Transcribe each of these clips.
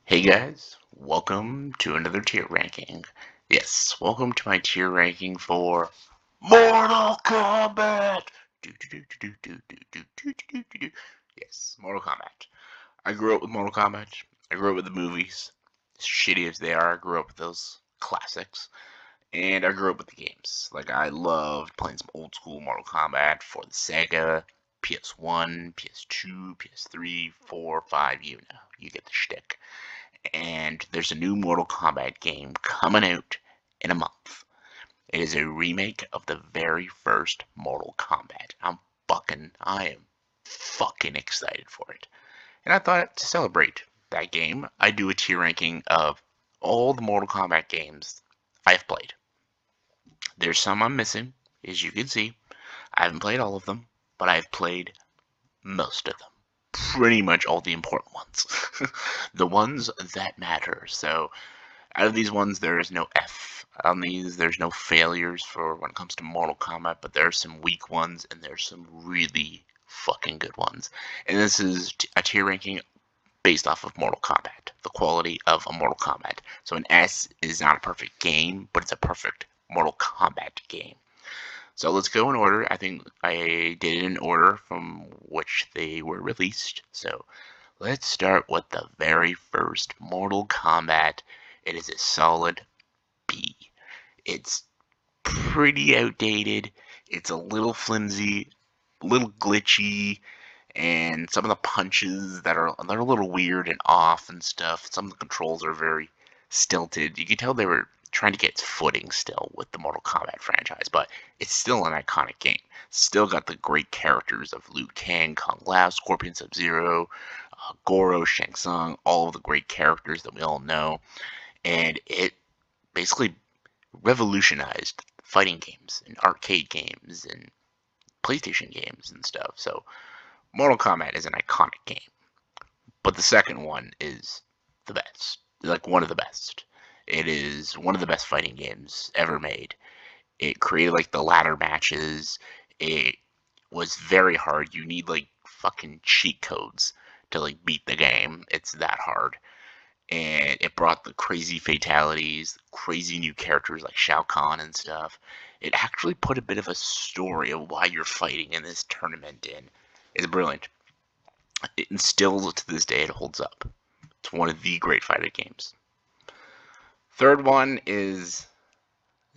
Hey guys, welcome to another tier ranking. Yes, welcome to my tier ranking for Mortal Kombat. Yes, Mortal Kombat. I grew up with Mortal Kombat. I grew up with the movies, as shitty as they are. I grew up with those classics, and I grew up with the games. Like I loved playing some old school Mortal Kombat for the Sega, PS1, PS2, PS3, 4, 5. You get the shtick, and there's a new Mortal Kombat game coming out in a month. It is a remake of the very first Mortal Kombat. I am fucking excited for it. And I thought to celebrate that game, I do a tier ranking of all the Mortal Kombat games I've played. There's some I'm missing, as you can see. I haven't played all of them, but I've played most of them. Pretty much all the important ones. The ones that matter. So out of these ones, there is no F on these. There's no failures for when it comes to Mortal Kombat, but there are some weak ones and there's some really fucking good ones. And this is a tier ranking based off of Mortal Kombat, the quality of a Mortal Kombat. So an S is not a perfect game, but it's a perfect Mortal Kombat game. So let's go in order. I think I did it in order from which they were released. So let's start with the very first Mortal Kombat. It is a solid B. It's pretty outdated. It's a little flimsy, a little glitchy, and some of the punches they're a little weird and off and stuff. Some of the controls are very stilted. You can tell they were trying to get its footing still with the Mortal Kombat franchise, but it's still an iconic game. Still got the great characters of Liu Kang, Kung Lao, Scorpion Sub-Zero, Goro, Shang Tsung, all of the great characters that we all know, and it basically revolutionized fighting games and arcade games and PlayStation games and stuff. So Mortal Kombat is an iconic game, but the second one is the best, like one of the best. It is one of the best fighting games ever made. It created like the ladder matches. It was very hard. You need like fucking cheat codes to like beat the game. It's that hard. And it brought the crazy fatalities, crazy new characters like Shao Kahn and stuff. It actually put a bit of a story of why you're fighting in this tournament in. It's brilliant. And still to this day it holds up. It's one of the great fighting games. Third one is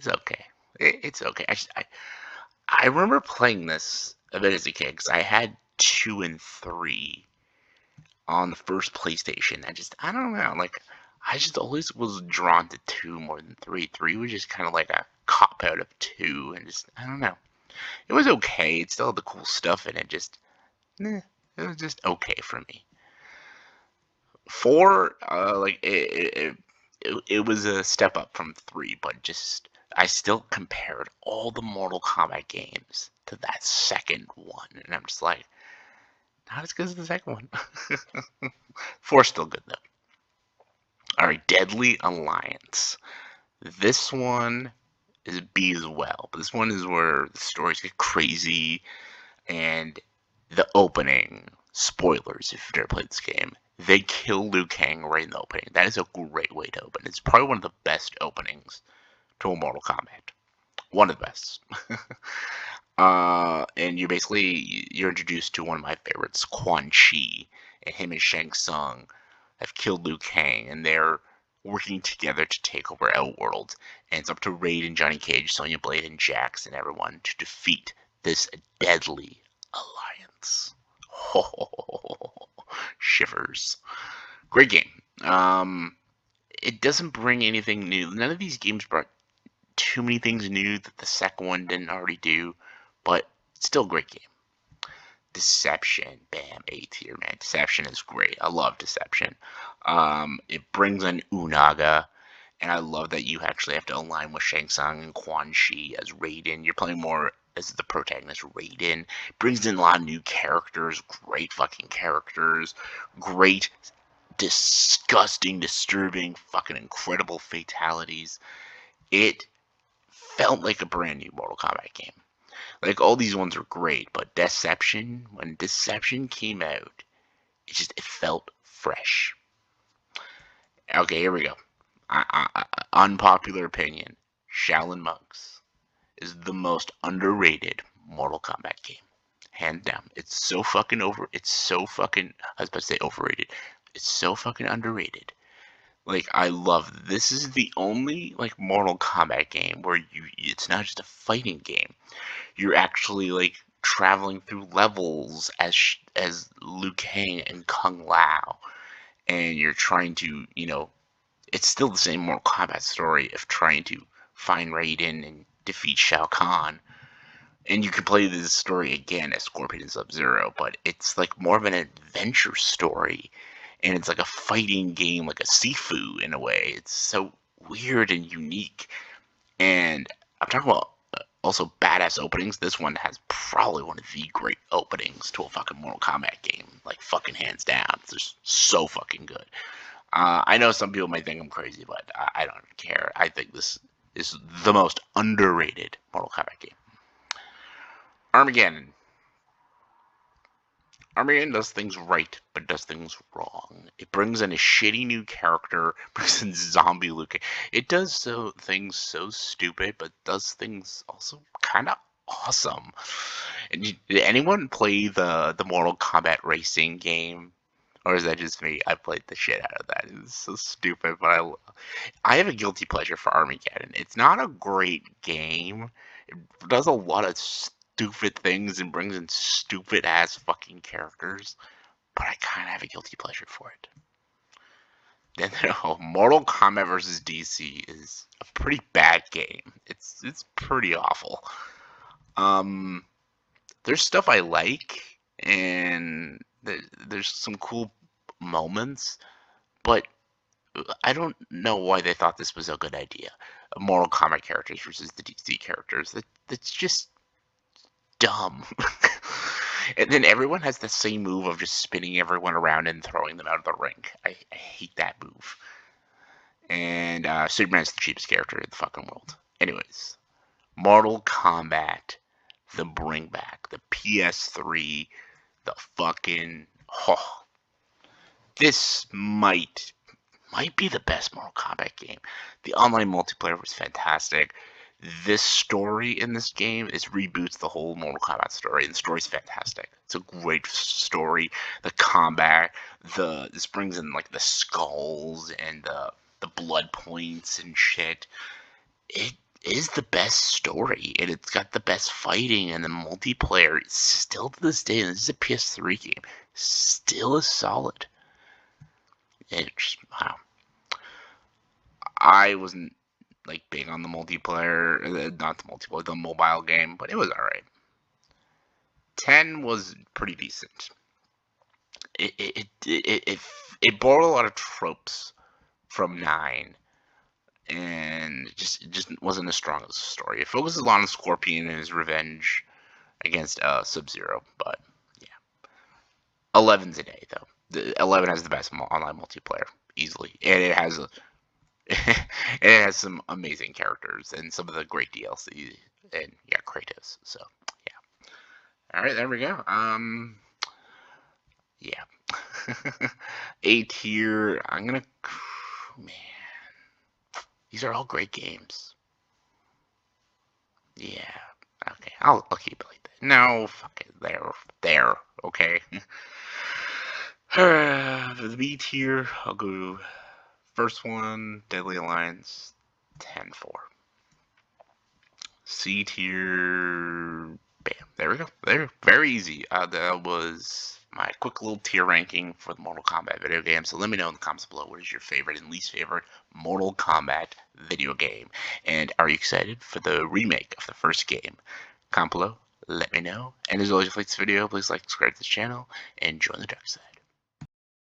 okay. It's okay. I remember playing this a bit as a kid because I had 2 and 3 on the first PlayStation. I don't know, like I just always was drawn to 2 more than 3. 3 was just kind of like a cop out of 2, and just I don't know. It was okay. It still had the cool stuff in it. It was just okay for me. 4, it was a step up from 3, but just I still compared all the Mortal Kombat games to that second one, and I'm just like, not as good as the second one. 4's still good though. All right, Deadly Alliance. This one is a B as well, but this one is where the stories get crazy and the opening. Spoilers if you've never played this game. They kill Liu Kang right in the opening. That is a great way to open. It's probably one of the best openings to a Mortal Kombat. One of the best. And you're introduced to one of my favorites, Quan Chi, and him and Shang Tsung have killed Liu Kang, and they're working together to take over Outworld. And it's up to Raiden, Johnny Cage, Sonya Blade, and Jax, and everyone to defeat this deadly alliance. Shivers. Great game. It doesn't bring anything new. None of these games brought too many things new that the second one didn't already do, but still a great game. Deception, bam, A tier, man. Deception is great. I love Deception. It brings in Unaga, and I love that you actually have to align with Shang Tsung and Quan Chi as Raiden. You're playing more as the protagonist, Raiden. Brings in a lot of new characters, great fucking characters, great, disgusting, disturbing, fucking incredible fatalities. It felt like a brand new Mortal Kombat game. Like all these ones are great, but Deception, when Deception came out, it felt fresh. Okay, here we go. Unpopular opinion. Shaolin Monks is the most underrated Mortal Kombat game. Hands down. It's so fucking it's so fucking, I was about to say overrated. It's so fucking underrated. Like, I love this is the only like Mortal Kombat game where it's not just a fighting game. You're actually like traveling through levels as Liu Kang and Kung Lao, and you're trying to, it's still the same Mortal Kombat story of trying to find Raiden and defeat Shao Kahn. And you can play this story again as Scorpion and Sub-Zero, but it's like more of an adventure story. And it's like a fighting game, like a Sifu in a way. It's so weird and unique. And I'm talking about also badass openings. This one has probably one of the great openings to a fucking Mortal Kombat game. Like, fucking hands down. It's just so fucking good. I know some people might think I'm crazy, but I don't care. I think this is the most underrated Mortal Kombat game. Armageddon. Armageddon does things right, but does things wrong. It brings in a shitty new character, brings in zombie Luke. It does things so stupid, but does things also kind of awesome. And did anyone play the Mortal Kombat racing game? Or is that just me? I played the shit out of that. It's so stupid, but I have a guilty pleasure for Armageddon. It's not a great game. It does a lot of stupid things and brings in stupid ass fucking characters, but I kind of have a guilty pleasure for it. Then Mortal Kombat versus DC is a pretty bad game. It's pretty awful. Um, there's stuff I like, and there's some cool moments, but I don't know why they thought this was a good idea. Mortal Kombat characters versus the DC characters. That's just dumb. And then everyone has the same move of just spinning everyone around and throwing them out of the ring. I hate that move. And Superman's the cheapest character in the fucking world. Anyways, Mortal Kombat, the bring back, the PS3, the fucking. Oh, this might be the best Mortal Kombat game. The online multiplayer was fantastic. This story in this game reboots the whole Mortal Kombat story, and the story's fantastic. It's a great story. The combat, this brings in like the skulls and the blood points and shit. It is the best story, and it's got the best fighting, and the multiplayer is still to this day, and this is a PS3 game, still is solid. It's wow. I wasn't like big on the multiplayer, not the multiplayer, the mobile game, but it was alright. 10 was pretty decent. It borrowed a lot of tropes from 9, and it just wasn't as strong as a story. It focuses a lot on Scorpion and his revenge against Sub-Zero, but yeah. 11's an A though. 11 has the best online multiplayer easily, and it has it has some amazing characters and some of the great DLC, and yeah, Kratos. So yeah. All right, there we go. Yeah. A tier. Man, these are all great games. Yeah. Okay, I'll keep it like that. No, fuck it. There. Okay. The B tier, I'll go first one, Deadly Alliance, 10-4. C tier, bam, there we go. There, very easy. That was my quick little tier ranking for the Mortal Kombat video game. So let me know in the comments below what is your favorite and least favorite Mortal Kombat video game. And are you excited for the remake of the first game? Comment below, let me know. And as always, if you like this video, please like, subscribe to this channel, and join the dark side.